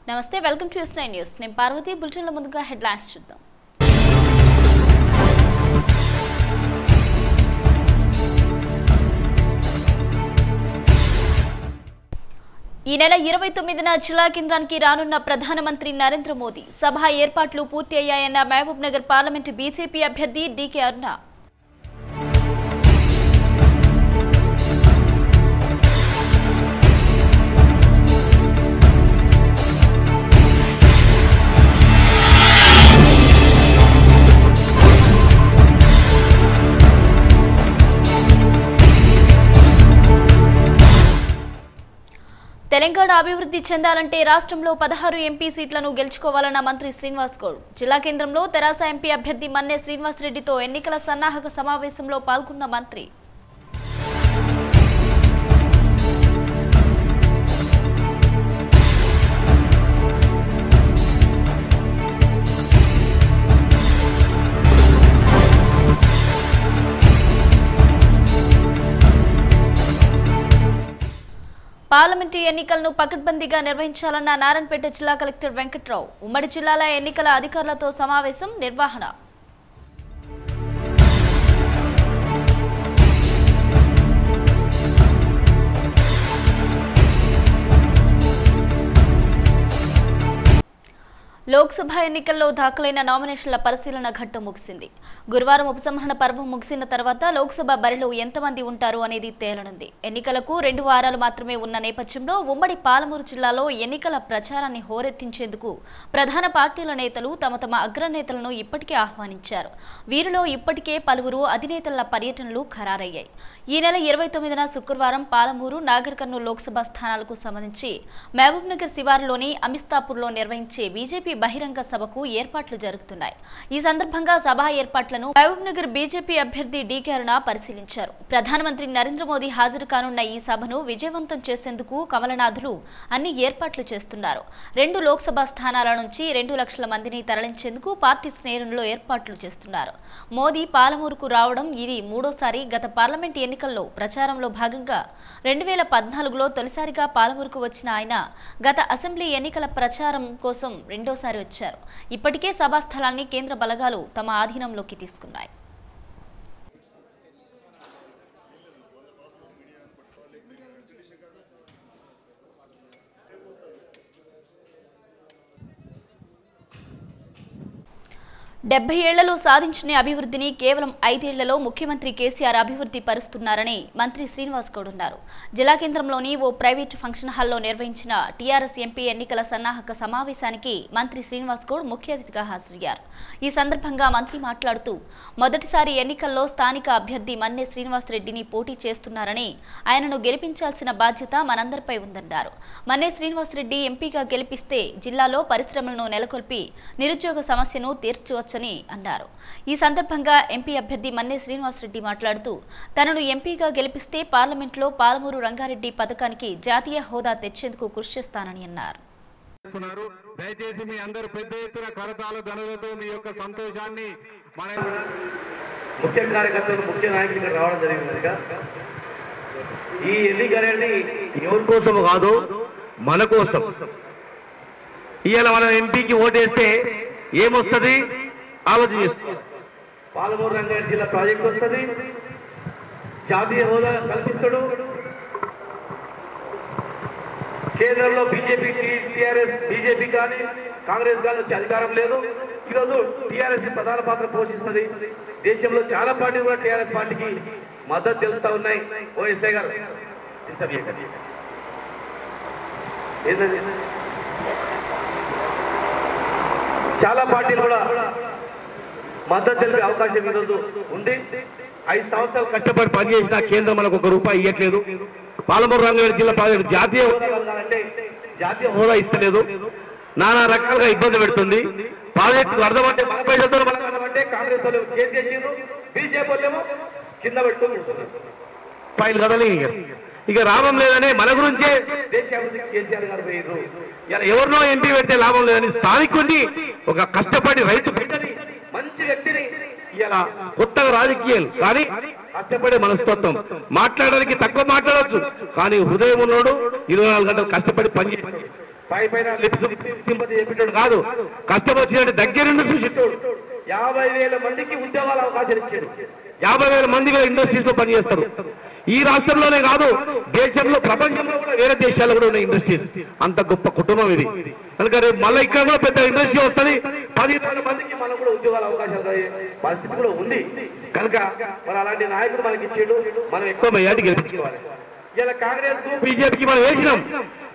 నమస్తే welcome to S9 news నేను పార్వతి బులెటిన్ల ముందుగా హెడ్లైన్స్ చూద్దాం ఈ నెల 29న జిల్లా కేంద్రానికి రానున్న ప్రధానమంత్రి నరేంద్ర మోదీ సభ ఏర్పాట్లు పూర్తి అయ్యాయన్న మహబూబ్ నగర్ పార్లమెంట్ బీజేపీ అభ్యర్థి డీకే అరుణ తెలంగాణ అభివృద్ధి చెందాలంటే రాష్ట్రంలో 16 ఎంపీ సీట్లను గెలుచుకోవాలన్న మంత్రి శ్రీనివాస్ గౌడ్ జిల్లా కేంద్రంలో తెరాస ఎంపీ అభ్యర్థి మన్నే శ్రీనివాస్ రెడ్డితో ఎన్నికల సన్నాహక సమావేశంలో పాల్గొన్న మంత్రి పార్లమెంటు ఎన్నికలను పకడ్బందీగా నిర్వహించాలన్న నారాయణపేట జిల్లా కలెక్టర్ వెంకట్రావు ఉమ్మడి జిల్లాల ఎన్నికల అధికారులతో సమావేశం నిర్వహణ లోక్సభ ఎన్నికల్లో దాఖలైన నామినేషన్ల పరిశీలన ఘట్టం ముగిసింది. గురువారం ఉపసంహరణ పర్వం ముగిసిన తర్వాత లోక్సభ బరిలో ఎంతమంది ఉంటారు అనేది తేలనుంది. ఎన్నికలకు 2 వారాలు మాత్రమే ఉన్న నేపథ్యంలో ఉమ్మడి పాలమూరు జిల్లాలో ఎన్నికల ప్రచారాన్ని హోరెత్తించేందుకు ప్రధాన పార్టీల నేతలు తమ అగ్రనేతలను ఇప్పటికే ఆహ్వానించారు. వీరిలో ఇప్పటికే పలువురు అధినేతల పర్యటనలు ఖరారయ్యాయి. ఈ నెల 29న శుక్రవారం పాలమూరు, నాగర్ కర్నూలు లోక్సభ స్థానాలకు సంబంధించి మహబూబ్ నగర్ శివారులోని అమిస్తాపూర్లో నిర్వహించే బీజేపీ బహిరంగ సభకు ఏర్పాట్లు జరుగుతున్నాయి. ఈ సందర్భంగా సభా ఏర్పాట్లను మహబూబ్ నగర్ బీజేపీ అభ్యర్థి డీకే అరుణ పరిశీలించారు. ప్రధానమంత్రి నరేంద్ర మోదీ హాజరు కానున్న ఈ సభను విజయవంతం చేసేందుకు కమలనాథులు అన్ని ఏర్పాట్లు చేస్తున్నారు. 2 లోక్సభ స్థానాల నుంచి 2 లక్షల మందిని తరలించేందుకు పార్టీ శ్రేణుల్లో ఏర్పాట్లు చేస్తున్నారు. మోదీ పాలమూరుకు రావడం ఇది 3వసారి. గత పార్లమెంట్ ఎన్నికల్లో ప్రచారంలో భాగంగా 2014లో తొలిసారిగా పాలమూరుకు వచ్చిన ఆయన గత అసెంబ్లీ ఎన్నికల ప్రచారం కోసం 2వసారి వచ్చారు. ఇప్పటికే సభా స్థలాన్ని కేంద్ర బలగాలు తమ ఆధీనంలోకి తీసుకున్నాయి. డెబ్బై ఏళ్లలో సాధించిన అభివృద్ధిని కేవలం 5 ఏళ్లలో ముఖ్యమంత్రి కేసీఆర్ అభివృద్ధి పరుస్తున్నారని మంత్రి శ్రీనివాస్ గౌడ్ అన్నారు. జిల్లా కేంద్రంలోని ఓ ప్రైవేటు ఫంక్షన్ హాల్లో నిర్వహించిన టీఆర్ఎస్ ఎంపీ ఎన్నికల సన్నాహక సమావేశానికి మంత్రి శ్రీనివాస్ గౌడ్ ముఖ్య అతిథిగా హాజరయ్యారు. ఈ సందర్భంగా మంత్రి మాట్లాడుతూ మొదటిసారి ఎన్నికల్లో స్థానిక అభ్యర్థి మన్నే శ్రీనివాస్ రెడ్డిని పోటీ చేస్తున్నారని, ఆయనను గెలిపించాల్సిన బాధ్యత మనందరిపై ఉందన్నారు. మన్నే శ్రీనివాస్ రెడ్డి ఎంపీగా గెలిపిస్తే జిల్లాలో పరిశ్రమలను నెలకొల్పి నిరుద్యోగ సమస్యను తీర్చవచ్చు అన్నారు. ఈ సందర్భంగా ఎంపీ అభ్యర్థి మన్నే శ్రీనివాస్ రెడ్డి మాట్లాడుతూ తనను ఎంపీగా గెలిపిస్తే పార్లమెంట్లో పాలమూరు రంగారెడ్డి పథకానికి జాతీయ హోదా తెచ్చేందుకు కృషి చేస్తానని అన్నారు. దయచేసి మీ అందరూ పెద్ద ఎత్తున కరతాళ ధ్వనులతో మీ యొక్క సంతోషాన్ని మన ముఖ్య కార్యకర్తలు, ముఖ్య నాయకులు రావడం జరిగింది. ఈ ఎన్నికనేది ఎవరి కోసం కాదు, మన కోసం. ఇవాళ మనం ఎంపీకి ఓటేస్తే ఏమొస్తుంది ఆలోచన చేస్తుంది. పాలమూరు రంగారెడ్డి జిల్లా ప్రాజెక్ట్ వస్తుంది, జాతీయ హోదా కల్పిస్తాడు. కేంద్రంలో బీజేపీ, టీఆర్ఎస్, బీజేపీ కానీ కాంగ్రెస్ కానీ వచ్చే అధికారం లేదు. ఈరోజు టీఆర్ఎస్ ప్రధాన పాత్ర పోషిస్తుంది. దేశంలో చాలా పార్టీలు కూడా టీఆర్ఎస్ పార్టీకి మద్దతు తెలుపుతా ఉన్నాయి. ఓఎస్ఐ గారు ఏంటండి, చాలా పార్టీలు కూడా మద్దతు తెలిపే అవకాశం ఈరోజు ఉంది. 5 సంవత్సరాలు కష్టపడి పనిచేసిన కేంద్రం మనకు ₹1 ఇవ్వట్లేదు. పాలమూరు రంగారెడ్డి జిల్లా ప్రాజెక్టు జాతీయ హోదా ఇస్తలేదు. నానా రకాలుగా ఇబ్బంది పెడుతుంది. ప్రాజెక్టు అర్థమంటే మన పైసలతో మనమంటే కాంగ్రెస్ వాళ్ళు చేసేసిండ్రు, బీజేపీ వాళ్ళేమో కింద పెట్టుకుంటున్నారు. ఫైల్ కదలే ఇక లాభం లేదని మన గురించే దేశ అభివృద్ధికి కేసీఆర్ గారు పోయిర్రు. ఇలా ఎవరినో ఎంపీ పెడితే లాభం లేదని స్థానికుడిని, ఒక కష్టపడి రైతు బిడ్డని, మంచి వ్యక్తిని ఇలా కొత్తగా రాజకీయాలు కానీ కష్టపడే మనస్తత్వం, మాట్లాడడానికి తక్కువ మాట్లాడవచ్చు కానీ హృదయం ఉన్నోడు 24 గంటలు కష్టపడి పనిచేస్తాడు. పైన లిప్స్ సింపతి చెప్పేటోడు కాదు. కష్టం వచ్చినట్టు దగ్గరుండి చూసేటోడు. 50,000 మందికి ఉద్యోగాల అవకాశాలు ఇచ్చాడు. 50,000 మంది కూడా ఇండస్ట్రీస్ లో పనిచేస్తారు. ఈ రాష్ట్రంలోనే కాదు, దేశంలో ప్రపంచంలో కూడా వేరే దేశాల్లో కూడా ఉన్నాయి ఇండస్ట్రీస్. అంత గొప్ప కుటుంబం ఇది. కనుక రేపు మళ్ళీ ఇక్కడ కూడా పెద్ద ఇండస్ట్రీ వస్తుంది. 10,000 మందికి మనం కూడా ఉద్యోగాల అవకాశాలు పరిస్థితి కూడా ఉంది. కనుక మరి అలాంటి నాయకుడు మనకి ఇచ్చాడు. మనం ఎక్కువ మెజార్టీ గెలిపించుకోవాలి. ఇలా కాంగ్రెస్ కు బీజేపీకి మనం వేసినాం.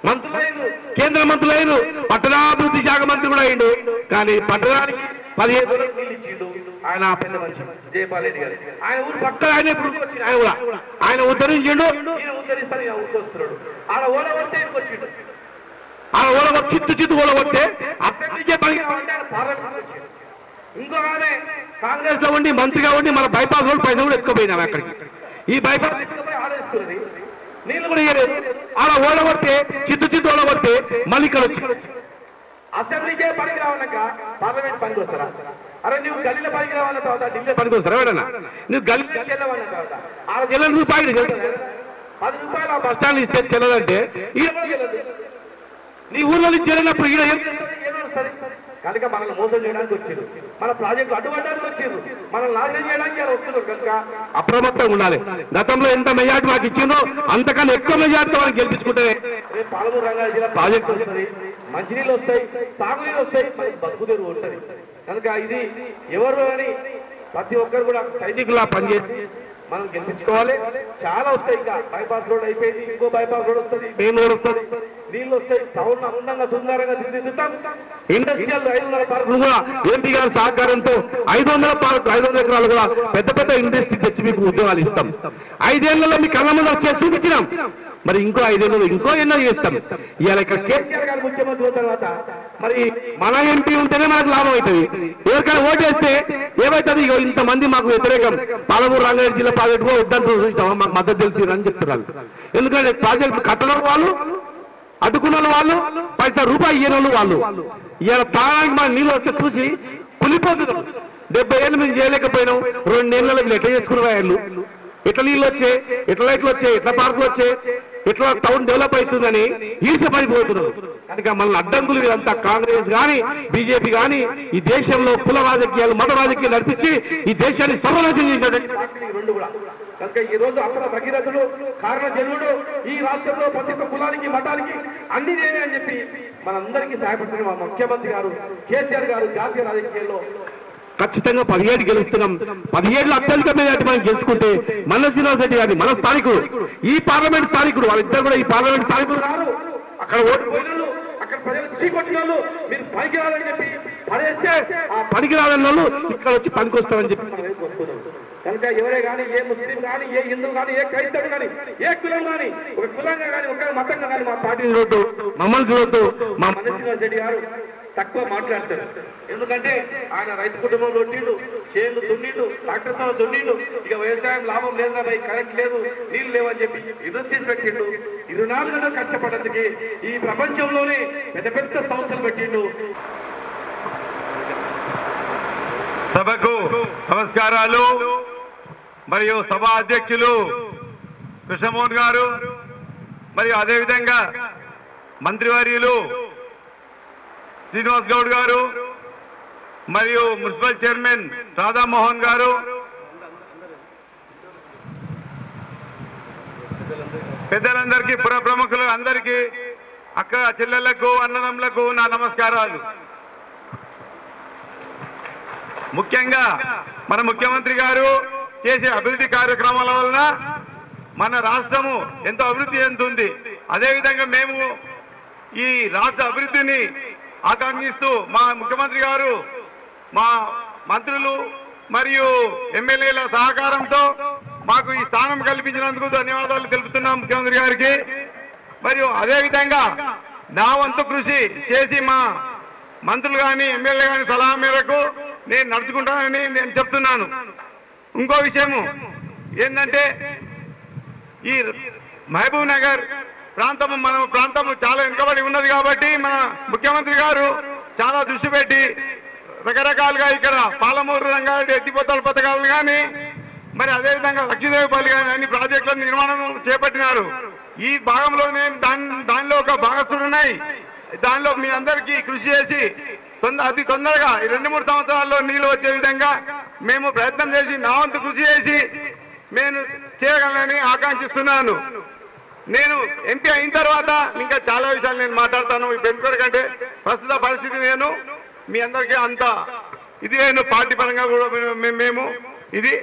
మంత్రులైన, కేంద్ర మంత్రులైన, పట్టణాభివృద్ధి శాఖ మంత్రి కూడా అయిండు. కానీ పట్టణానికి 15 నీళ్ళు ఇచ్చిండు. ఆయన పెద్ద మనిషి జయపాల్ రెడ్డి గారు. ఆయన ఊరు పక్క ఆయన ఇప్పుడు వచ్చిండు. ఆయన కూడా ఆయన ఉద్ధరించిండు. ఈయన ఉద్ధరిస్తాను, ఈయన ఉద్ధరిస్తున్నాడు. ఆడ ఓడగొట్టే వచ్చిండు. ఆడ ఓడగొట్టి చిత్తు ఓడగొట్టే అసెంబ్లీకే పనికి రావాలంటే ఆయన పార్లమెంట్ వచ్చిండు. ఇంకొక ఆమె కాంగ్రెస్ లో ఉండి మంత్రిగా ఉండి మన బైపాస్ రోడ్ పైసలు కూడా ఎత్తుకుపోయినాం. అక్కడికి ఈ బైపాస్ ఆడేసుకున్నది. నీళ్ళు కూడా ఇయ్యలేదు. ఆడ ఓడగొట్టే చిత్తు ఓడగొట్టే మళ్ళీ ఇక్కడ వచ్చి అసెంబ్లీకే పనికి రావాలక పార్లమెంట్ పనికి వస్తారా? అరే నువ్వు గల్లీలో పనికి రావాలన్న తర్వాత ఢిల్లీ పనికి వస్తారా? ఎవడన్నా నువ్వు గల్లీ చెల్లవాలన్న తర్వాత ఆడ చెల్లెలు రూపాయలు 10 రూపాయలు ఆ బస్ స్టాండ్ ఇస్తే చెల్లదంటే నీ ఊర్లో చేరినప్పుడు ఈడ ఏమొస్తుంది? కనుక మనల్ని మోసం చేయడానికి వచ్చారు. మన ప్రాజెక్టు అడ్డుపడడానికి వచ్చారు. మనల్ని నాశనం చేయడానికి వస్తున్నారు. కనుక అప్రమత్తంగా ఉండాలి. గతంలో ఎంత మెజార్టీ మాకు ఇచ్చిందో అంతకన్నా ఎక్కువ మెజార్టీ మనం గెలిపించుకుంటే రేపు పాలమూరు రంగారెడ్డి జిల్లా ప్రాజెక్టు వస్తుంది, మంచినీళ్ళు వస్తాయి, సాగునీళ్ళు వస్తాయి, బతుకుదేరు ఉంటుంది. కనుక ఇది ఎవరు అని ప్రతి ఒక్కరు కూడా సైనికులా పనిచేసి మనం గెలిపించుకోవాలి. చాలా వస్తాయి. ఇంకా బైపాస్ రోడ్ అయిపోయింది, ఇంకో బైపాస్ రోడ్ వస్తుంది, మెయిన్ రోడ్ వస్తుంది, నీళ్ళు వస్తాయి. టౌన్ ఉండంగా సుందరంగా తిరుగుతాం. ఇండస్ట్రియల్ 500 పార్కులు కూడా ఎంపీ గారి సహకారంతో 500 పార్కు 500 ఎకరాలు కూడా పెద్ద పెద్ద ఇండస్ట్రీ తెచ్చి మీకు ఉద్యోగాలు ఇస్తాం. 5 ఏళ్లలో మీ కళ్ళ ముందు వచ్చే చూపించినాం. మరి ఇంకో 5 ఏళ్ళు ఇంకో ఎన్నో చేస్తాం. ఇవాళ ఇక్కడ కేసీఆర్ గారు ముఖ్యమంత్రి అయిన తర్వాత మరి మన ఎంపీ ఉంటేనే మనకు లాభం అవుతుంది. ఎవరికైనా ఓటేస్తే ఏమవుతుంది? ఇంతమంది మాకు వ్యతిరేకం, పాలమూరు రంగారెడ్డి జిల్లా ప్రాజెక్టు కూడా వద్దంటూ చూసినాం, మాకు మద్దతు తెలుస్తుందని చెప్తున్నారు. ఎందుకంటే ప్రాజెక్టు కట్టడం వాళ్ళు, అడ్డుకున్న వాళ్ళు, పైసా రూపాయి ఇయ్యని వాళ్ళు. ఇవాళ తాగడానికి మన నీళ్ళు వస్తే చూసి కులిపోతున్నాం. 70 ఏళ్ళు మేము చేయలేకపోయినాం. 2 ఏళ్ళలో వీళ్ళు ఎట్లా చేసుకున్న వాళ్ళు, ఎట్లా నీళ్ళు వచ్చే, ఎట్లా లైట్లు వచ్చే, ఎట్లా పార్కులు వచ్చే, ఎట్లా టౌన్ డెవలప్ అవుతుందని ఈర్ష్యపడిపోతున్నారు. కనుక మన అడ్డంకులు వీరంతా కాంగ్రెస్ కానీ బీజేపీ కానీ ఈ దేశంలో కుల రాజకీయాలు, మత రాజకీయాలు నడిపించి ఈ దేశాన్ని సర్వనాశనం చేసినటువంటి రెండు కూడా. కనుక ఈ రోజు అక్కడ భగీరథుడు, కారణ జనుడు ఈ రాష్ట్రంలో ప్రతి ఒక్క కులానికి, మతానికి అన్ని నేనే అని చెప్పి మనందరికీ సహాయపడుతున్న మా ముఖ్యమంత్రి గారు కేసీఆర్ గారు జాతీయ రాజకీయాల్లో ఖచ్చితంగా 17 గెలుస్తున్నాం. 17 అత్యధిక మెజార్టీ మనం గెలుచుకుంటే మన శ్రీనివాస్ రెడ్డి గారిని, మన స్థానికుడు, ఈ పార్లమెంట్ స్థానికుడు, వాళ్ళిద్దరు కూడా ఈ పార్లమెంట్ స్థానికుడు కాదు. అక్కడ ఓడిపోయిన అక్కడ ప్రజలు చీకొట్టిన వాళ్ళు మీరు పనికి రాదని చెప్పి పడేస్తే ఆ పనికి రాదని వాళ్ళు ఇక్కడ వచ్చి పనికి వస్తామని చెప్పి మనం వస్తున్నాం. కనుక ఎవరే కానీ, ఏ ముస్లిం కానీ, ఏ హిందూ కానీ, ఏ క్రైస్తవుడు కానీ, ఏ కులం కానీ, ఒక కులంగా కానీ, ఒక మతంగా కానీ మా పార్టీని చూడొద్దు, మమ్మల్ని చూడొద్దు. మా మన శ్రీనివాస్ రెడ్డి గారు తక్కువ మాట్లాడతారు. ఎందుకంటే ఆయన రైతు కుటుంబంలో ఉండిండు, చేను దున్నిండు, ట్రాక్టర్తో దున్నిండు. ఇక వ్యవసాయం లాభం లేదు కదా, కరెంట్ లేదు, నీళ్లు లేవని చెప్పి ఇండస్ట్రీస్ పెట్టిండు. 24 గంటలు కష్టపడేందుకు ఈ ప్రపంచంలోనే పెద్ద పెద్ద సంస్థలు పెట్టిండు. సభకు నమస్కారాలు. మరియు సభా అధ్యక్షులు కృష్ణమోహన్ గారు, మరియు అదేవిధంగా మంత్రివర్యులు శ్రీనివాస్ గౌడ్ గారు, మరియు మున్సిపల్ చైర్మన్ రాధామోహన్ గారు, పెద్దలందరికీ, పుర ప్రముఖులు అందరికీ, అక్క చెల్లెళ్లకు, అన్నదమ్ములకు నా నమస్కారాలు. ముఖ్యంగా మన ముఖ్యమంత్రి గారు చేసే అభివృద్ధి కార్యక్రమాల వలన మన రాష్ట్రము ఎంతో అభివృద్ధి చెందుతుంది. అదేవిధంగా మేము ఈ రాష్ట్ర అభివృద్ధిని ఆకాంక్షిస్తూ మా ముఖ్యమంత్రి గారు, మా మంత్రులు మరియు ఎమ్మెల్యేల సహకారంతో మాకు ఈ స్థానం కల్పించినందుకు ధన్యవాదాలు తెలుపుతున్నాం ముఖ్యమంత్రి గారికి. మరియు అదేవిధంగా నా వంతు కృషి చేసి మా మంత్రులు కానీ, ఎమ్మెల్యే కానీ సలహా మేరకు నేను నడుచుకుంటానని నేను చెప్తున్నాను. ఇంకో విషయము ఏంటంటే, ఈ మహబూబ్ నగర్ ప్రాంతము, మన ప్రాంతము చాలా వెనుకబడి ఉన్నది కాబట్టి మన ముఖ్యమంత్రి గారు చాలా దృష్టి పెట్టి రకరకాలుగా ఇక్కడ పాలమూరు రంగారెడ్డి ఎత్తిపోతల పథకాలు కానీ, మరి అదేవిధంగా లక్ష్మీదేవిపల్లి కానీ అన్ని ప్రాజెక్టుల నిర్మాణం చేపట్టినారు. ఈ భాగంలో నేను దానిలో ఒక భాగస్థుడున్నాయి. దానిలో మీ అందరికీ కృషి చేసి అతి తొందరగా ఈ 2-3 సంవత్సరాల్లో నీళ్లు వచ్చే విధంగా మేము ప్రయత్నం చేసి నా వంతు కృషి చేసి నేను చేయగలనని ఆకాంక్షిస్తున్నాను. నేను ఎంపీ అయిన తర్వాత ఇంకా చాలా విషయాలు నేను మాట్లాడతాను. ఎందుకంటే ప్రస్తుత పరిస్థితి నేను మీ అందరికీ అంత ఇది నేను పార్టీ పరంగా కూడా మేము ఇది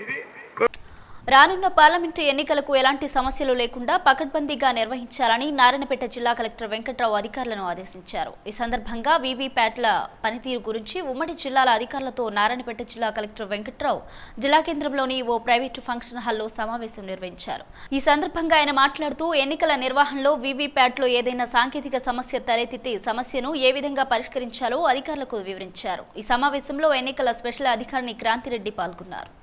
రానున్న పార్లమెంటు ఎన్నికలకు ఎలాంటి సమస్యలు లేకుండా పకడ్బందీగా నిర్వహించాలని నారాయణపేట జిల్లా కలెక్టర్ వెంకట్రావు అధికారులను ఆదేశించారు. ఈ సందర్భంగా వీవీప్యాట్ల పనితీరు గురించి ఉమ్మడి జిల్లాల అధికారులతో నారాయణపేట జిల్లా కలెక్టర్ వెంకట్రావు జిల్లా కేంద్రంలోని ఓ ప్రైవేటు ఫంక్షన్ హాల్లో సమావేశం నిర్వహించారు. ఈ సందర్భంగా ఆయన మాట్లాడుతూ ఎన్నికల నిర్వహణలో వీవీప్యాట్లో ఏదైనా సాంకేతిక సమస్య తలెత్తితే సమస్యను ఏ విధంగా పరిష్కరించాలో అధికారులకు వివరించారు. ఈ సమావేశంలో ఎన్నికల స్పెషల్ అధికారిని క్రాంతిరెడ్డి పాల్గొన్నారు.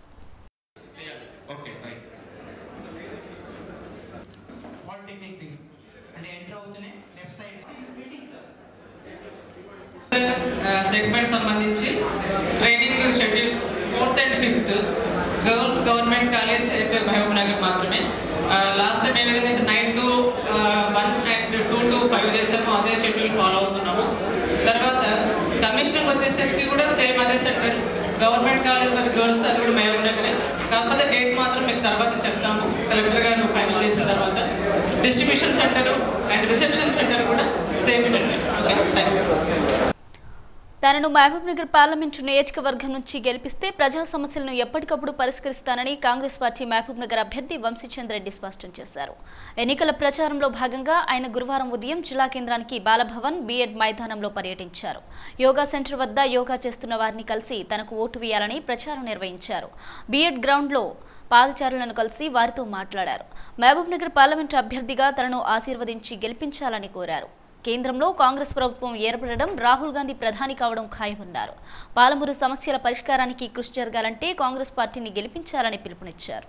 సెగ్మెంట్ సంబంధించి training schedule 4th and 5th girls government college Mahabubnagar మాత్రమే. లాస్ట్ టైం ఏ విధంగా 9 to 1 and 2 to 5 చేసామో అదే షెడ్యూల్ ఫాలో అవుతున్నాము. తర్వాత కమిషనర్ వచ్చేసరికి కూడా సేమ్ అదే సెంటర్ గవర్నమెంట్ కాలేజ్ మరి గర్ల్స్ అది కూడా మహబూబ్ నగరే. కాకపోతే డేట్ మాత్రం మీకు తర్వాత చెప్తాము కలెక్టర్ గారు ఫైనల్ చేసిన తర్వాత. Distribution centre and reception centre కూడా same centre. Okay, thank you. తనను మహబూబ్నగర్ పార్లమెంటు నియోజకవర్గం నుంచి గెలిపిస్తే ప్రజా సమస్యలను ఎప్పటికప్పుడు పరిష్కరిస్తానని కాంగ్రెస్ పార్టీ మహబూబ్నగర్ అభ్యర్థి వంశీచంద్రెడ్డి స్పష్టం చేశారు. ఎన్నికల ప్రచారంలో భాగంగా ఆయన గురువారం ఉదయం జిల్లా కేంద్రానికి బాలభవన్ బీఎడ్ మైదానంలో పర్యటించారు. యోగా సెంటర్ వద్ద యోగా చేస్తున్న వారిని కలిసి తనకు ఓటు వేయాలని ప్రచారం నిర్వహించారు. బీఎడ్ గ్రౌండ్లో పాదచారులను కలిసి వారితో మాట్లాడారు. మహబూబ్నగర్ పార్లమెంటు అభ్యర్థిగా తనను ఆశీర్వదించి గెలిపించాలని కోరారు. కేంద్రంలో కాంగ్రెస్ ప్రభుత్వం ఏర్పడడం, రాహుల్ గాంధీ ప్రధాని కావడం ఖాయమన్నారు. పాలమూరు సమస్యల పరిష్కారానికి కృషి జరగాలంటే కాంగ్రెస్ పార్టీని గెలిపించాలని పిలుపునిచ్చారు.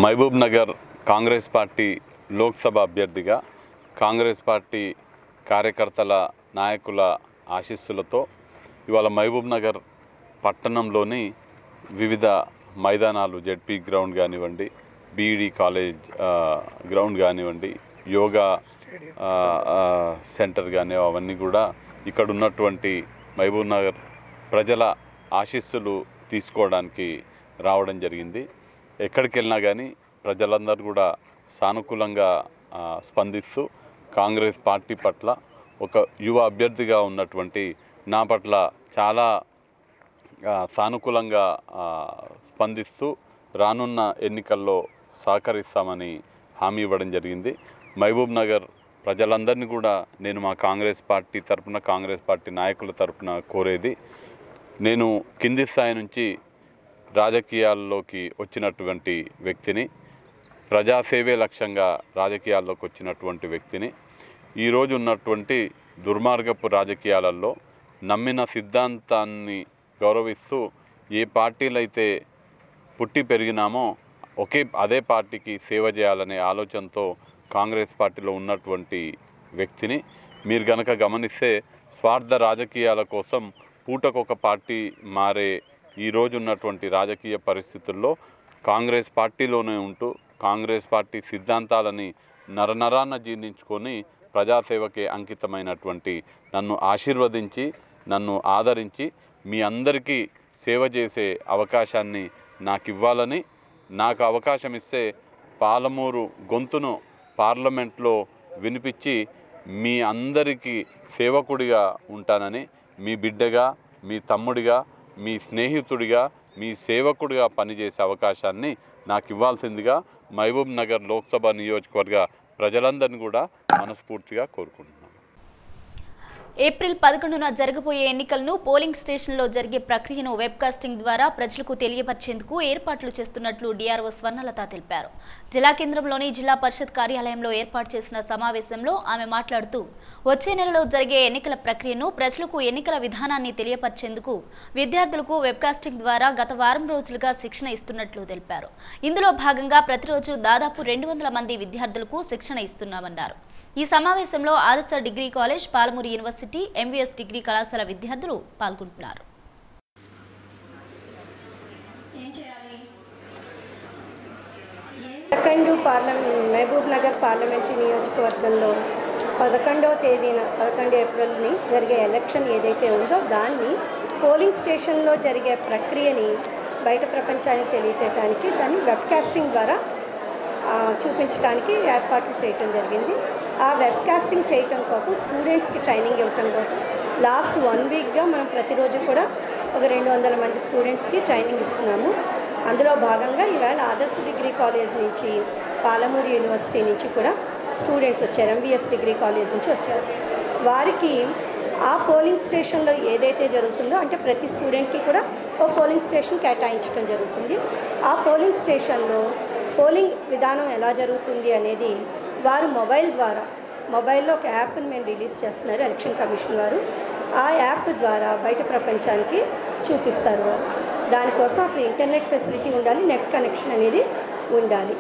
మహబూబ్ నగర్ కాంగ్రెస్ పార్టీ లోక్సభ అభ్యర్థిగా కాంగ్రెస్ పార్టీ కార్యకర్తల నాయకుల ఆశీస్సులతో ఇవాళ మహబూబ్ నగర్ పట్టణంలోని వివిధ మైదానాలు జెడ్పీ గ్రౌండ్ కానివ్వండి, బీఈడి కాలేజ్ గ్రౌండ్ కానివ్వండి, యోగా సెంటర్ కానీ అవన్నీ కూడా ఇక్కడ ఉన్నటువంటి మహబూబ్ నగర్ ప్రజల ఆశీస్సులు తీసుకోవడానికి రావడం జరిగింది. ఎక్కడికి వెళ్ళినా కానీ ప్రజలందరూ కూడా సానుకూలంగా స్పందిస్తూ కాంగ్రెస్ పార్టీ పట్ల ఒక యువ అభ్యర్థిగా ఉన్నటువంటి నా పట్ల చాలా సానుకూలంగా స్పందిస్తూ రానున్న ఎన్నికల్లో సహకరిస్తామని హామీ ఇవ్వడం జరిగింది. మహబూబ్ నగర్ ప్రజలందరినీ కూడా నేను మా కాంగ్రెస్ పార్టీ తరఫున, కాంగ్రెస్ పార్టీ నాయకుల తరఫున కోరేది, నేను కింది స్థాయి నుంచి రాజకీయాల్లోకి వచ్చినటువంటి వ్యక్తిని, ప్రజాసేవే లక్ష్యంగా రాజకీయాల్లోకి వచ్చినటువంటి వ్యక్తిని. ఈరోజు ఉన్నటువంటి దుర్మార్గపు రాజకీయాలలో నమ్మిన సిద్ధాంతాన్ని గౌరవిస్తూ ఏ పార్టీలైతే పుట్టి పెరిగినామో అదే పార్టీకి సేవ చేయాలనే ఆలోచనతో కాంగ్రెస్ పార్టీలో ఉన్నటువంటి వ్యక్తిని. మీరు గనక గమనిస్తే స్వార్థ రాజకీయాల కోసం పూటకొక పార్టీ మారే ఈరోజు ఉన్నటువంటి రాజకీయ పరిస్థితుల్లో కాంగ్రెస్ పార్టీలోనే ఉంటూ కాంగ్రెస్ పార్టీ సిద్ధాంతాలని నరనరాన్న జీర్ణించుకొని ప్రజాసేవకే అంకితమైనటువంటి నన్ను ఆశీర్వదించి, నన్ను ఆదరించి మీ అందరికీ సేవ చేసే అవకాశాన్ని నాకు ఇవ్వాలని, నాకు అవకాశం ఇస్తే పాలమూరు గొంతును పార్లమెంట్లో వినిపించి మీ అందరికీ సేవకుడిగా ఉంటానని, మీ బిడ్డగా, మీ తమ్ముడిగా, మీ స్నేహితుడిగా, మీ సేవకుడిగా పనిచేసే అవకాశాన్ని నాకు ఇవ్వాల్సిందిగా మహబూబ్ నగర్ లోక్సభ నియోజకవర్గ ప్రజలందరినీ కూడా మనస్ఫూర్తిగా కోరుకుంటున్నాను. ఏప్రిల్ 11న జరగబోయే ఎన్నికలను పోలింగ్ స్టేషన్లో జరిగే ప్రక్రియను వెబ్కాస్టింగ్ ద్వారా ప్రజలకు తెలియపరిచేందుకు ఏర్పాట్లు చేస్తున్నట్లు డిఆర్ఓ స్వర్ణలత తెలిపారు. జిల్లా కేంద్రంలోని జిల్లా పరిషత్ కార్యాలయంలో ఏర్పాటు చేసిన సమావేశంలో ఆమె మాట్లాడుతూ వచ్చే నెలలో జరిగే ఎన్నికల ప్రక్రియను ప్రజలకు ఎన్నికల విధానాన్ని తెలియపరిచేందుకు విద్యార్థులకు వెబ్కాస్టింగ్ ద్వారా గత వారం రోజులుగా శిక్షణ ఇస్తున్నట్లు తెలిపారు. ఇందులో భాగంగా ప్రతిరోజు దాదాపు 200 మంది విద్యార్థులకు శిక్షణ ఇస్తున్నామన్నారు. ఈ సమావేశంలో ఆదర్శ degree college, Palamuru university, MVS degree కళాశాల విద్యార్థులు పాల్గొంటున్నారు. మహబూబ్ నగర్ పార్లమెంటరీ నియోజకవర్గంలో 11వ తేదీన 11 ఏప్రిల్ని జరిగే ఎలక్షన్ ఏదైతే ఉందో దాన్ని పోలింగ్ స్టేషన్లో జరిగే ప్రక్రియని బయట ప్రపంచానికి తెలియజేయడానికి దాన్ని వెబ్కాస్టింగ్ ద్వారా చూపించడానికి ఏర్పాట్లు చేయటం జరిగింది. ఆ వెబ్కాస్టింగ్ చేయటం కోసం స్టూడెంట్స్కి ట్రైనింగ్ ఇవ్వటం కోసం లాస్ట్ 1 వీక్గా మనం ప్రతిరోజు కూడా ఒక 200 మంది స్టూడెంట్స్కి ట్రైనింగ్ ఇస్తున్నాము. అందులో భాగంగా ఈవేళ ఆదర్శ డిగ్రీ కాలేజ్ నుంచి, పాలమూరు యూనివర్సిటీ నుంచి కూడా స్టూడెంట్స్ వచ్చారు. ఎంవీఎస్ డిగ్రీ కాలేజ్ నుంచి వచ్చారు. వారికి ఆ పోలింగ్ స్టేషన్లో ఏదైతే జరుగుతుందో అంటే ప్రతి స్టూడెంట్కి కూడా ఓ పోలింగ్ స్టేషన్ కేటాయించడం జరుగుతుంది. ఆ పోలింగ్ స్టేషన్లో పోలింగ్ విధానం ఎలా జరుగుతుంది అనేది వారు మొబైల్లో ఒక యాప్ని మేము రిలీజ్ చేస్తున్నారు ఎలక్షన్ కమిషన్ వారు. ఆ యాప్ ద్వారా బయట ప్రపంచానికి చూపిస్తారు వారు. దానికోసం అప్పుడు ఇంటర్నెట్ ఫెసిలిటీ ఉండాలి, నెట్ కనెక్షన్ అనేది ఉండాలి.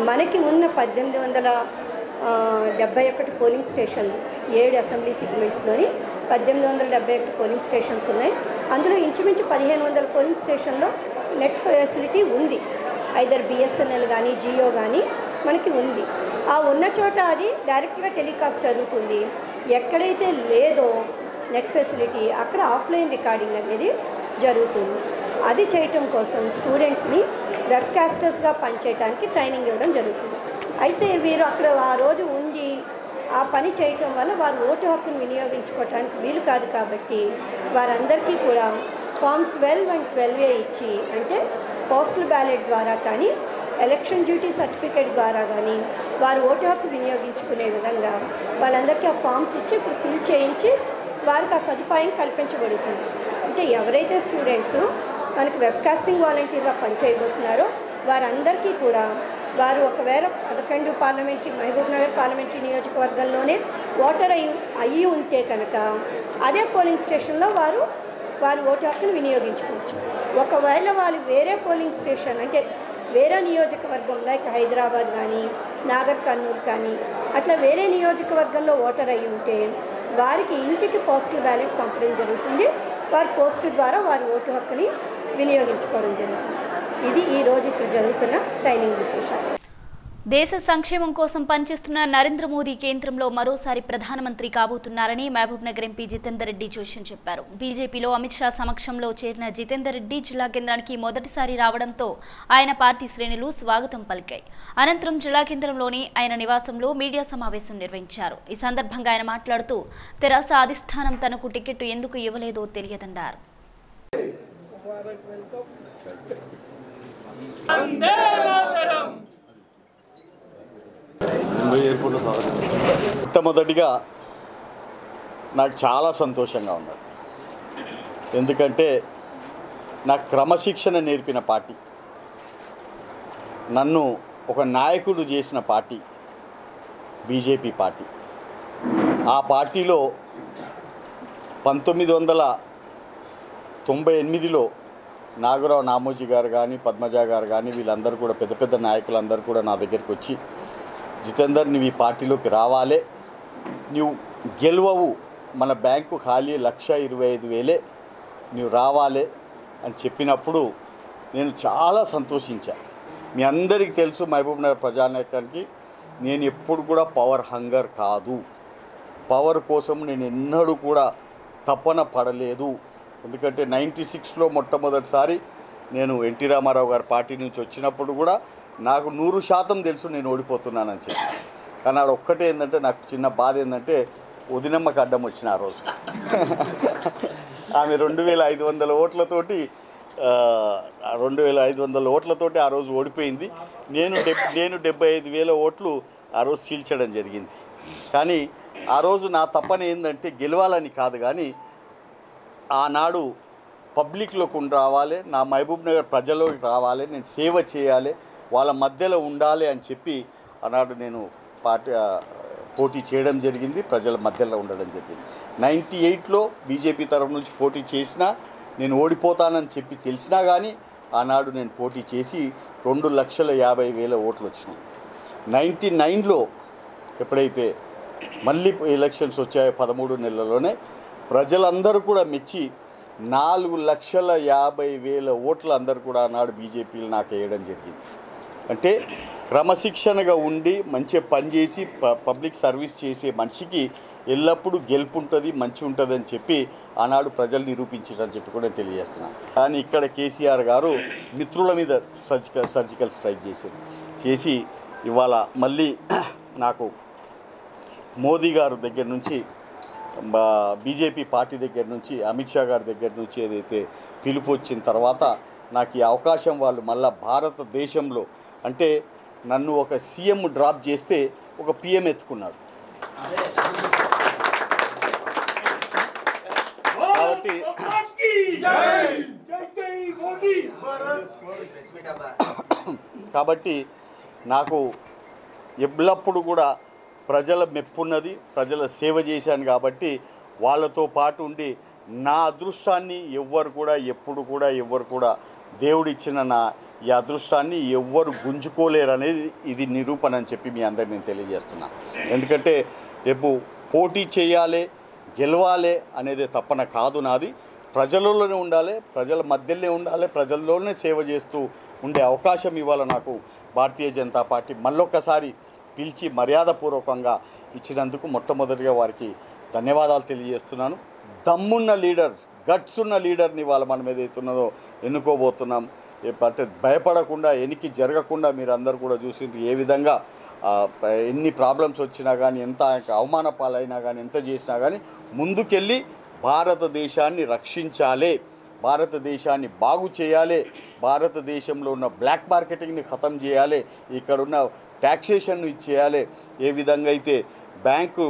మనకి ఉన్న 1871 పోలింగ్ స్టేషన్లు 7 అసెంబ్లీ సెగ్మెంట్స్లోని 1871 పోలింగ్ స్టేషన్స్ ఉన్నాయి. అందులో ఇంచుమించు 1500 పోలింగ్ స్టేషన్లో నెట్ ఫెసిలిటీ ఉంది. ఐదర్ బిఎస్ఎన్ఎల్ కానీ జియో కానీ మనకి ఉంది. ఆ ఉన్న చోట అది డైరెక్ట్గా టెలికాస్ట్ జరుగుతుంది. ఎక్కడైతే లేదో నెట్ ఫెసిలిటీ అక్కడ ఆఫ్లైన్ రికార్డింగ్ అనేది జరుగుతుంది. అది చేయటం కోసం స్టూడెంట్స్ని వెబ్కాస్టర్స్గా పనిచేయడానికి ట్రైనింగ్ ఇవ్వడం జరుగుతుంది. అయితే వీరు అక్కడ ఆ రోజు ఉండి ఆ పని చేయటం వల్ల వారు ఓటు హక్కును వినియోగించుకోవటానికి వీలు కాదు. కాబట్టి వారందరికీ కూడా ఫామ్ 12 and 12A ఇచ్చి, అంటే పోస్టల్ బ్యాలెట్ ద్వారా కానీ ఎలక్షన్ డ్యూటీ సర్టిఫికేట్ ద్వారా కానీ వారు ఓటు హక్కు వినియోగించుకునే విధంగా వాళ్ళందరికీ ఆ ఫామ్స్ ఇచ్చి ఇప్పుడు ఫిల్ చేయించి వారికి ఆ సదుపాయం కల్పించబడుతుంది. అంటే ఎవరైతే స్టూడెంట్స్ మనకి వెబ్కాస్టింగ్ వాలంటీర్గా పనిచేయబోతున్నారో వారందరికీ కూడా వారు ఒకవేళ 11 మహబూబ్ నగర్ పార్లమెంటరీ నియోజకవర్గంలోనే ఓటర్ అయ్యి ఉంటే కనుక అదే పోలింగ్ స్టేషన్లో వారు ఓటు హక్కును వినియోగించుకోవచ్చు. ఒకవేళ వాళ్ళు వేరే పోలింగ్ స్టేషన్ అంటే వేరే నియోజకవర్గం లైక్ హైదరాబాద్ కానీ నాగర్ కర్నూలు కానీ అట్లా వేరే నియోజకవర్గంలో ఓటర్ అయ్యి ఉంటే వారికి ఇంటికి పోస్టల్ బ్యాలెట్ పంపడం జరుగుతుంది. వారి పోస్టు ద్వారా వారి ఓటు హక్కుని వినియోగించుకోవడం జరుగుతుంది. ఇది ఈరోజు ఇక్కడ జరుగుతున్న ట్రైనింగ్ విశేషాలు. దేశ సంక్షేమం కోసం పనిచేస్తున్న నరేంద్ర మోదీ కేంద్రంలో మరోసారి ప్రధానమంత్రి కాబోతున్నారని మహబూబ్ నగర్ ఎంపీ జితేందర్ రెడ్డి జోషి చెప్పారు. బీజేపీలో అమిత్ షా సమక్షంలో చేరిన జితేందర్ రెడ్డి జిల్లా కేంద్రానికి మొదటిసారి రావడంతో ఆయన పార్టీ శ్రేణులు స్వాగతం పలికాయి. అనంతరం జిల్లా కేంద్రంలోని ఆయన నివాసంలో మీడియా సమావేశం నిర్వహించారు. ఈ సందర్భంగా ఆయన మాట్లాడుతూ తెరాస అధిష్టానం తనకు టికెట్ ఎందుకు ఇవ్వలేదో తెలియదన్నారు. మొట్టమొదటిగా నాకు చాలా సంతోషంగా ఉన్నది. ఎందుకంటే నాకు క్రమశిక్షణ నేర్పిన పార్టీ, నన్ను ఒక నాయకుడు చేసిన పార్టీ బీజేపీ పార్టీ. ఆ పార్టీలో 1998లో నాగరావు నామోజీ గారు కానీ పద్మజ గారు కానీ వీళ్ళందరూ కూడా పెద్ద పెద్ద నాయకులందరూ కూడా నా దగ్గరికి వచ్చి, జితేందర్ నువ్వు ఈ పార్టీలోకి రావాలే, నువ్వు గెలవవు, మన బ్యాంకు ఖాళీ 1,25,000 నువ్వు రావాలే అని చెప్పినప్పుడు నేను చాలా సంతోషించాను. మీ అందరికీ తెలుసు మహబూబ్ నగర్ ప్రజానాయకానికి నేను ఎప్పుడు కూడా పవర్ హంగర్ కాదు, పవర్ కోసం నేను ఎన్నడూ కూడా తపన పడలేదు. ఎందుకంటే 96లో మొట్టమొదటిసారి నేను ఎన్టీ రామారావు గారి పార్టీ నుంచి వచ్చినప్పుడు కూడా నాకు 100% తెలుసు నేను ఓడిపోతున్నానని చెప్పి. కానీ ఆడ ఒక్కటే ఏంటంటే నాకు చిన్న బాధ ఏంటంటే వదినమ్మకి అడ్డం వచ్చిన ఆ రోజు ఆమె 2,500 ఓట్లతోటి 2,500 ఓట్లతోటి ఆ రోజు ఓడిపోయింది. నేను 75,000 ఓట్లు ఆ రోజు చీల్చడం జరిగింది. కానీ ఆ రోజు నా తప్పన ఏంటంటే గెలవాలని కాదు, కానీ ఆనాడు పబ్లిక్లోకి రావాలి, నా మహబూబ్ నగర్ ప్రజల్లోకి రావాలి, నేను సేవ చేయాలి, వాళ్ళ మధ్యలో ఉండాలి అని చెప్పి ఆనాడు నేను పోటీ చేయడం జరిగింది, ప్రజల మధ్యలో ఉండడం జరిగింది. 98లో బీజేపీ తరఫు నుంచి పోటీ చేసినా నేను ఓడిపోతానని చెప్పి తెలిసినా కానీ ఆనాడు నేను పోటీ చేసి 2,50,000 ఓట్లు వచ్చినాయి. 99లో ఎప్పుడైతే మళ్ళీ ఎలక్షన్స్ వచ్చాయో 13 నెలల్లోనే ప్రజలందరూ కూడా మెచ్చి 4,50,000 ఓట్లు అందరూ కూడా ఆనాడు బీజేపీలు నాకు వేయడం జరిగింది. అంటే క్రమశిక్షణగా ఉండి మంచిగా పనిచేసి పబ్లిక్ సర్వీస్ చేసే మనిషికి ఎల్లప్పుడూ గెలుపు ఉంటుంది, మంచి ఉంటుంది అని చెప్పి ఆనాడు ప్రజలు నిరూపించారని చెప్పి కూడా తెలియజేస్తున్నాను. కానీ ఇక్కడ కేసీఆర్ గారు మిత్రుల మీద సర్జికల్ స్ట్రైక్ చేసి ఇవాళ మళ్ళీ నాకు మోదీ గారి దగ్గర నుంచి, బీజేపీ పార్టీ దగ్గర నుంచి, అమిత్ షా గారి దగ్గర నుంచి ఏదైతే పిలుపు వచ్చిన తర్వాత నాకు ఈ అవకాశం వాళ్ళు మళ్ళీ భారతదేశంలో అంటే నన్ను ఒక సీఎం డ్రాప్ చేస్తే ఒక పిఎం ఎత్తుకున్నాడు. కాబట్టి నాకు ఎల్లప్పుడు కూడా ప్రజల మెప్పున్నది, ప్రజల సేవ చేశాను. కాబట్టి వాళ్ళతో పాటు ఉండి నా అదృష్టాన్ని ఎవ్వరు కూడా ఎప్పుడు కూడా ఎవ్వరు కూడా దేవుడిచ్చిన నా ఈ అదృష్టాన్ని ఎవ్వరు గుంజుకోలేరు అనేది ఇది నిరూపణ అని చెప్పి మీ అందరికీ నేను తెలియజేస్తున్నాను. ఎందుకంటే రేపు పోటీ చేయాలి, గెలవాలి అనేది తప్పన కాదు నాది. ప్రజలలోనే ఉండాలి, ప్రజల మధ్యలోనే ఉండాలి, ప్రజల్లోనే సేవ చేస్తూ ఉండే అవకాశం ఇవాళ నాకు భారతీయ జనతా పార్టీ మళ్ళొక్కసారి పిలిచి మర్యాదపూర్వకంగా ఇచ్చినందుకు మొట్టమొదటిగా వారికి ధన్యవాదాలు తెలియజేస్తున్నాను. దమ్మున్న లీడర్స్, గట్స్ ఉన్న లీడర్ని ఇవాళ మనం ఏదైతున్నదో ఎన్నుకోబోతున్నాం. అంటే భయపడకుండా, ఎనికి జరగకుండా మీరు అందరూ కూడా చూసిండ్రు ఏ విధంగా ఎన్ని ప్రాబ్లమ్స్ వచ్చినా కానీ, ఎంత అవమాన పాలైనా కానీ, ఎంత చేసినా కానీ ముందుకెళ్ళి భారతదేశాన్ని రక్షించాలి, భారతదేశాన్ని బాగు చేయాలి, భారతదేశంలో ఉన్న బ్లాక్ మార్కెటింగ్ని ఖతం చేయాలి, ఇక్కడున్న ట్యాక్సేషన్ను ఇచ్చేయాలి. ఏ విధంగా అయితే బ్యాంకు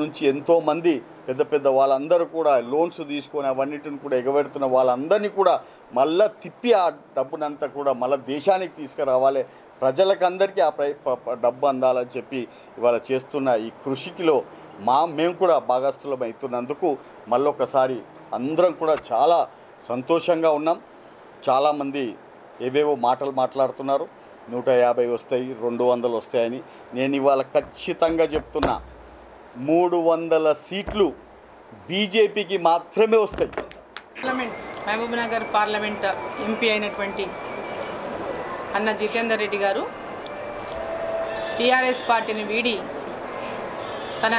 నుంచి ఎంతోమంది పెద్ద పెద్ద వాళ్ళందరూ కూడా లోన్స్ తీసుకొని అవన్నిటిని కూడా ఎగబెడుతున్న వాళ్ళందరినీ కూడా మళ్ళీ తిప్పి ఆ డబ్బునంతా కూడా మళ్ళీ దేశానికి తీసుకురావాలి, ప్రజలకందరికీ ఆ డబ్బు అందాలని చెప్పి ఇవాళ చేస్తున్న ఈ కృషికిలో మేము కూడా భాగస్థులం అవుతున్నందుకు మళ్ళొకసారి అందరం కూడా చాలా సంతోషంగా ఉన్నాం. చాలామంది ఏవేవో మాటలు మాట్లాడుతున్నారు, 150 వస్తాయి, 200 వస్తాయని. నేను ఇవాళ ఖచ్చితంగా చెప్తున్నా, 300 సీట్లు బీజేపీకి మాత్రమే వస్తాయి. Parliament Mahabubnagar parliament MP అయినటువంటి అన్న జితేందర్ రెడ్డి గారు టీఆర్ఎస్ పార్టీని వీడి తన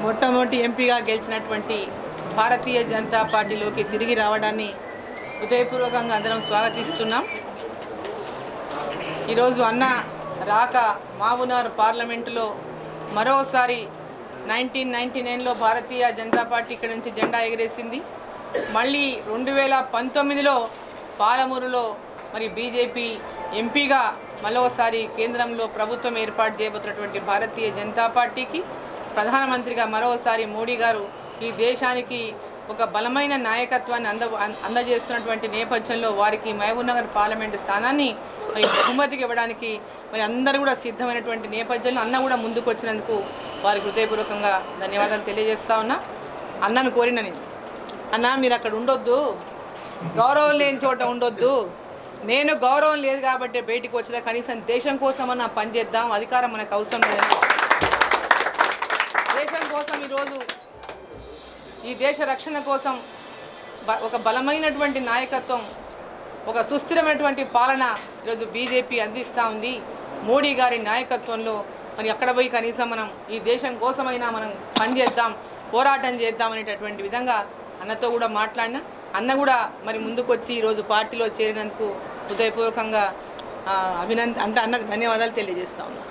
మొట్టమొదటి ఎంపీగా గెలిచినటువంటి భారతీయ జనతా పార్టీలోకి తిరిగి రావడాన్ని హృదయపూర్వకంగా అందరం స్వాగతిస్తున్నాం. ఈరోజు అన్న రాక మహబూబ్నగర్ పార్లమెంటులో మరోసారి 1999లో భారతీయ జనతా పార్టీ ఇక్కడ నుంచి జెండా ఎగరేసింది. మళ్ళీ 2019లో పాలమూరులో మరి బీజేపీ ఎంపీగా మరోసారి కేంద్రంలో ప్రభుత్వం ఏర్పాటు చేయబోతున్నటువంటి భారతీయ జనతా పార్టీకి ప్రధానమంత్రిగా మరోసారి మోడీ గారు ఈ దేశానికి ఒక బలమైన నాయకత్వాన్ని అందజేస్తున్నటువంటి నేపథ్యంలో వారికి మహబూబ్ నగర్ పార్లమెంటు స్థానాన్ని మరి బహుమతికి ఇవ్వడానికి మరి అందరూ కూడా సిద్ధమైనటువంటి నేపథ్యంలో అన్న కూడా ముందుకు వచ్చినందుకు వారికి హృదయపూర్వకంగా ధన్యవాదాలు తెలియజేస్తా ఉన్నా. అన్నను కోరిన నేను, అన్న మీరు అక్కడ ఉండొద్దు, గౌరవం లేని చోట ఉండొద్దు, నేను గౌరవం లేదు కాబట్టి బయటికి వచ్చిన కనీసం దేశం కోసమన్నా పనిచేద్దాం, అధికారం మనకు అవసరం లేదని దేశం కోసం ఈరోజు ఈ దేశ రక్షణ కోసం ఒక బలమైనటువంటి నాయకత్వం, ఒక సుస్థిరమైనటువంటి పాలన ఈరోజు బీజేపీ అందిస్తూ ఉంది. మోడీ గారి నాయకత్వంలో మరి అక్కడ పోయి కనీసం మనం ఈ దేశం కోసమైనా మనం పనిచేద్దాం, పోరాటం చేద్దాం అనేటటువంటి విధంగా అన్నతో కూడా మాట్లాడినా. అన్న కూడా మరి ముందుకు వచ్చి ఈరోజు పార్టీలో చేరినందుకు హృదయపూర్వకంగా అన్నకు ధన్యవాదాలు తెలియజేస్తా ఉన్నాను.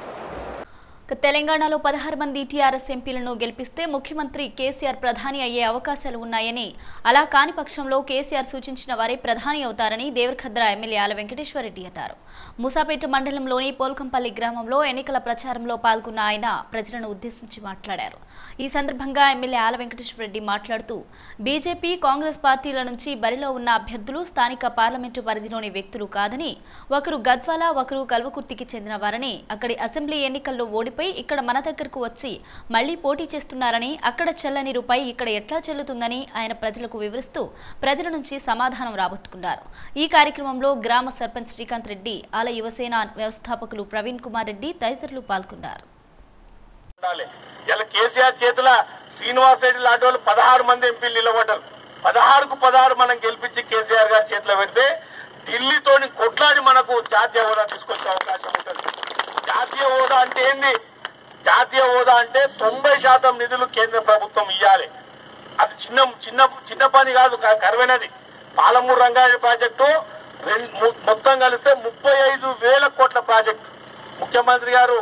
తెలంగాణలో 16 మంది టీఆర్ఎస్ ఎంపీలను గెలిపిస్తే ముఖ్యమంత్రి కేసీఆర్ ప్రధాని అయ్యే అవకాశాలు ఉన్నాయని, అలా కాని పక్షంలో కేసీఆర్ సూచించిన వారే ప్రధాని అవుతారని దేవరఖద్ర ఎమ్మెల్యే ఆల వెంకటేశ్వరరెడ్డి అన్నారు. మూసాపేట మండలంలోని పోల్కంపల్లి గ్రామంలో ఎన్నికల ప్రచారంలో పాల్గొన్న ఆయన ప్రజలను ఉద్దేశించి మాట్లాడారు. ఈ సందర్భంగా ఎమ్మెల్యే ఆల వెంకటేశ్వరరెడ్డి మాట్లాడుతూ బీజేపీ, కాంగ్రెస్ పార్టీల నుంచి బరిలో ఉన్న అభ్యర్థులు స్థానిక పార్లమెంటు పరిధిలోని వ్యక్తులు కాదని, ఒకరు గద్వాల, ఒకరు కల్వకుర్తికి చెందిన వారని, అక్కడి అసెంబ్లీ ఎన్నికల్లో ఓడిపోయి ఇక్కడ మన దగ్గరకు వచ్చి మళ్లీ పోటీ చేస్తున్నారని, అక్కడ చెల్లని రూపాయి ఇక్కడ ఎట్లా చెల్లుతుందని ఆయన ప్రజలకు వివరిస్తూ ప్రజల నుంచి సమాధానం రాబట్టుకున్నారు. ఈ కార్యక్రమంలో గ్రామ సర్పంచ్ శ్రీకాంత్ రెడ్డి, ఆల యువసేన వ్యవస్థాపకులు ప్రవీణ్ కుమార్ రెడ్డి తదితరులు పాల్గొన్నారు. కేసీఆర్ చేతుల శ్రీనివాస్ రెడ్డి లాంటి వాళ్ళు 16 మంది ఎంపీలు నిలబడ్డారు. 16కు 16 మనం గెలిపించి కేసీఆర్ గారి చేతిలో పెడితే ఢిల్లీతోని కొట్లాడి మనకు జాతీయ హోదా తీసుకొచ్చే అవకాశం ఉంటుంది. జాతీయ హోదా అంటే ఏంది? జాతీయ హోదా అంటే 90% నిధులు కేంద్ర ప్రభుత్వం ఇవ్వాలి. అది చిన్న పని కాదు, కరువైనది. పాలమూరు రంగారెడ్డి ప్రాజెక్టు మొత్తం కలిస్తే 35,000 కోట్ల ప్రాజెక్టు. ముఖ్యమంత్రి గారు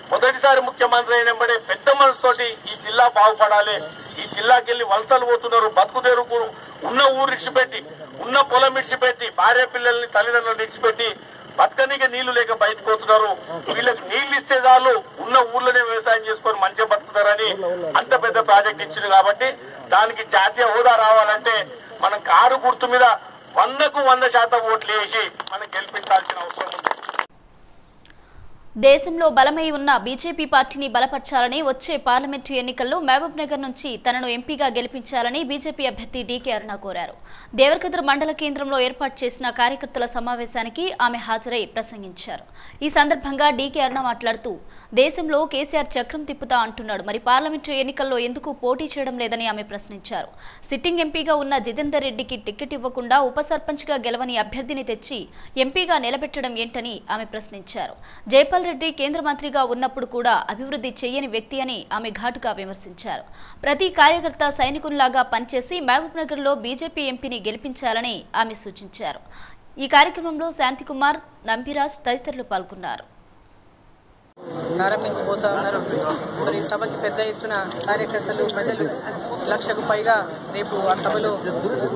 మొదటిసారి ముఖ్యమంత్రి అయినప్పుడే పెద్ద మనసుతోటి ఈ జిల్లా బాగుపడాలి, ఈ జిల్లాకి వెళ్ళి వలసలు పోతున్నారు, బతుకుదేరుకు ఉన్న ఊరు ఇడిచిపెట్టి, ఉన్న పొలం ఇడిచిపెట్టి, భార్య పిల్లల్ని తల్లిదండ్రులను ఇడిచిపెట్టి బతకనికి నీళ్లు లేక బయటకు పోతున్నారు. వీళ్ళకి నీళ్లు ఇస్తే చాలు ఉన్న ఊర్లోనే వ్యవసాయం చేసుకొని మంచిగా బతుకుతారని అంత పెద్ద ప్రాజెక్ట్ ఇచ్చింది. కాబట్టి దానికి జాతీయ హోదా రావాలంటే మనం కారు గుర్తు మీద 100కు 100% ఓట్లు వేసి మనం గెలిపించాల్సిన అవసరం ఉంది. దేశంలో బలమై ఉన్న బీజేపీ పార్టీని బలపర్చాలని, వచ్చే పార్లమెంటు ఎన్నికల్లో మహబూబ్ నగర్ నుంచి తనను ఎంపీగా గెలిపించాలని బీజేపీ అభ్యర్థి డీకే అరుణ కోరారు. దేవరకద్ర మండల కేంద్రంలో ఏర్పాటు చేసిన కార్యకర్తల సమావేశానికి ఆమె హాజరై ప్రసంగించారు. ఈ సందర్భంగా డీకే అరుణ మాట్లాడుతూ దేశంలో కేసీఆర్ చక్రం తిప్పుతా అంటున్నాడు, మరి పార్లమెంటు ఎన్నికల్లో ఎందుకు పోటీ చేయడం లేదని ఆమె ప్రశ్నించారు. సిట్టింగ్ ఎంపీగా ఉన్న జితేందర్ రెడ్డికి టికెట్ ఇవ్వకుండా ఉప సర్పంచ్గా గెలవని అభ్యర్థిని తెచ్చి ఎంపీగా నిలబెట్టడం ఏంటని ఆమె ప్రశ్నించారు. జైపాల్ రెడ్డి కేంద్ర మంత్రిగా ఉన్నప్పుడు కూడా అభివృద్ధి చేయని వ్యక్తి అని ఆమె ఘాటుగా విమర్శించారు. ప్రతి కార్యకర్త సైనికుల్లాగా పనిచేసి మహబూబ్ నగర్ లో బీజేపీ ఎంపీని గెలిపించాలని ఆమె సూచించారు. ఈ కార్యక్రమంలో శాంతికుమార్, నంబిరాజ్ తదితరులు పాల్గొన్నారు. ప్రారంభించబోతా ఉన్నారు. మరి సభకి పెద్ద ఎత్తున కార్యకర్తలు, ప్రజలు 1,00,000కు పైగా రేపు ఆ సభలో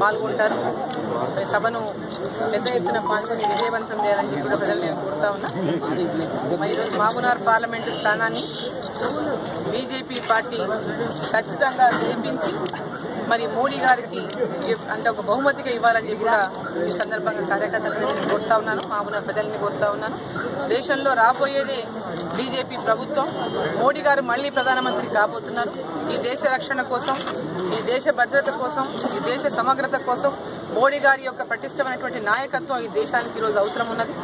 పాల్గొంటారు. మరి సభను పెద్ద ఎత్తున పాల్గొని విజయవంతం చేయాలని చెప్పి కూడా ప్రజలు నేను కోరుతా ఉన్నా. మరి ఈరోజు మహబూబ్నగర్ పార్లమెంటు స్థానాన్ని బీజేపీ పార్టీ ఖచ్చితంగా గెలిపించి మరి మోడీ గారికి అంటే ఒక బహుమతిగా ఇవ్వాలని చెప్పి కూడా ఈ సందర్భంగా కార్యకర్తలను నేను కోరుతా ఉన్నాను, మహబూబ్నగర్ ప్రజల్ని కోరుతా ఉన్నాను. దేశంలో రాబోయేదే బీజేపీ ప్రభుత్వం. మోడీ గారు మళ్లీ ప్రధానమంత్రి కాబోతున్నారు. ఈ దేశ రక్షణ కోసం, ఈ దేశ భద్రత కోసం, ఈ దేశ సమగ్రత కోసం మోడీ గారి యొక్క పటిష్టమైనటువంటి నాయకత్వం ఈ దేశానికి ఈరోజు అవసరం ఉన్నది.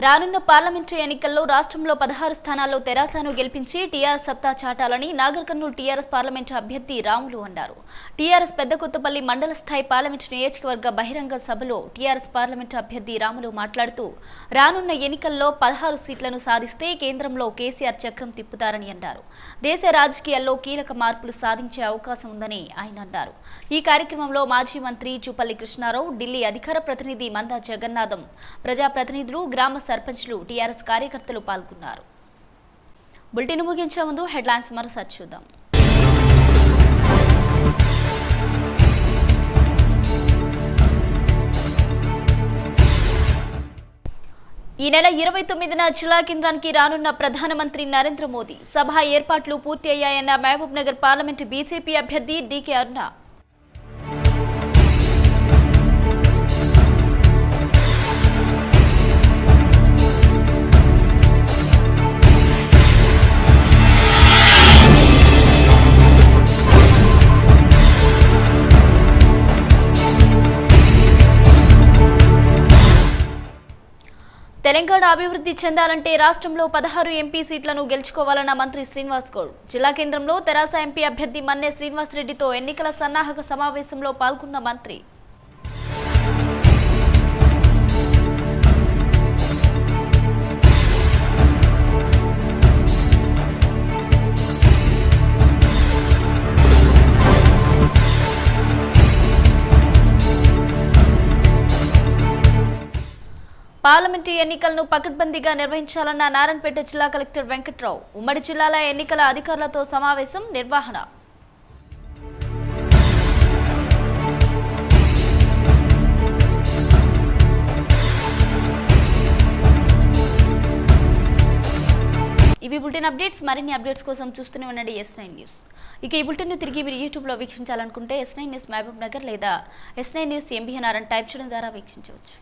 రానున్న పార్లమెంటు ఎన్నికల్లో రాష్ట్రంలో 16 స్థానాల్లో తెరాసను గెలిపించి టీఆర్ఎస్ సత్తా చాటాలని నాగర్ కర్నూలు టీఆర్ఎస్ పార్లమెంటు అభ్యర్థి రాములు అన్నారు. టీఆర్ఎస్ పెద్దకొత్తపల్లి మండల స్థాయి పార్లమెంటు నియోజకవర్గ బహిరంగ సభలో టీఆర్ఎస్ పార్లమెంటు అభ్యర్థి రాములు మాట్లాడుతూ రానున్న ఎన్నికల్లో 16 సీట్లను సాధిస్తే కేంద్రంలో కేసీఆర్ చక్రం తిప్పుతారని అన్నారు. దేశ రాజకీయాల్లో కీలక మార్పులు సాధించే అవకాశం ఉందని ఆయన అన్నారు. ఈ కార్యక్రమంలో మాజీ మంత్రి చూపల్లి కృష్ణారావు, ఢిల్లీ అధికార ప్రతినిధి మందా జగన్నాథం, ప్రజాప్రతినిధులు, గ్రామ సర్పంచ్లు, టీఆర్ఎస్ కార్యకర్తలు పాల్గొన్నారు. బులెటిన్ ముగించే ముందు హెడ్లైన్స్ మరోసారి చూద్దాం. ఈ నెల 29న జిల్లా కేంద్రానికి రానున్న ప్రధానమంత్రి నరేంద్ర మోదీ. సభ ఏర్పాట్లు పూర్తి అయ్యాయన్న మహబూబ్ నగర్ పార్లమెంటు బీజేపీ అభ్యర్థి డీకే అరుణ. తెలంగాణ అభివృద్ధి చెందాలంటే రాష్ట్రంలో 16 ఎంపీ సీట్లను గెలుచుకోవాలన్న మంత్రి శ్రీనివాస్ గౌడ్. జిల్లా కేంద్రంలో తెరాస ఎంపీ అభ్యర్థి మన్నే శ్రీనివాస్ రెడ్డితో ఎన్నికల సన్నాహక సమావేశంలో పాల్గొన్న మంత్రి పార్లమెంటు ఎన్నికలను పకడ్బందీగా నిర్వహించాలన్న నారాయణపేట జిల్లా కలెక్టర్ వెంకట్రావు ఉమ్మడి జిల్లాల ఎన్నికల అధికారులతో సమావేశం నిర్వహణ. ఇవి బులెటిన్ అప్డేట్స్. మరిన్ని అప్డేట్స్ కోసం చూస్తూనే ఉండండి S9 న్యూస్. ఇక ఈ బులెటిన్ ను తిరిగి మీరు యూట్యూబ్లో వీక్షించాలనుకుంటే S9 న్యూస్ మహబూబ్ నగర్ లేదా S9 న్యూస్ MBNR అని టైప్ చేయడం ద్వారా వీక్షించవచ్చు.